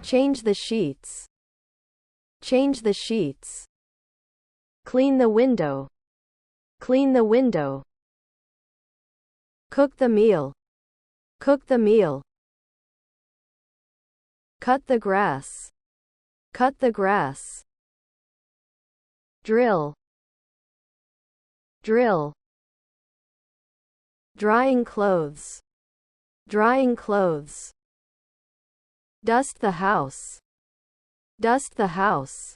Change the sheets. Change the sheets. Clean the window. Clean the window. Cook the meal. Cook the meal. Cut the grass. Cut the grass. Drill. Drill. Drying clothes. Drying clothes. Dust the house. Dust the house.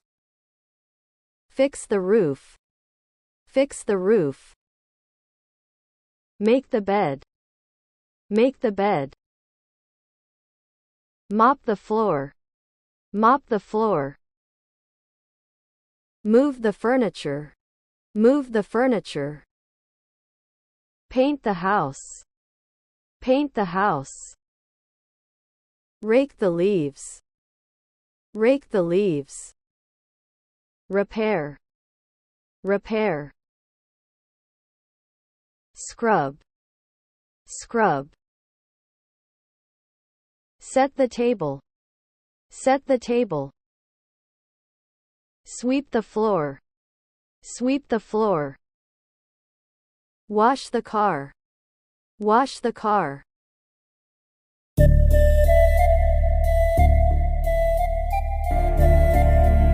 Fix the roof. Fix the roof. Make the bed. Make the bed. Mop the floor. Mop the floor. Move the furniture. Move the furniture. Paint the house. Paint the house. Rake the leaves. Rake the leaves. Repair. Repair. Scrub. Scrub. Set the table. Set the table. Sweep the floor. Sweep the floor. Wash the car. Wash the car.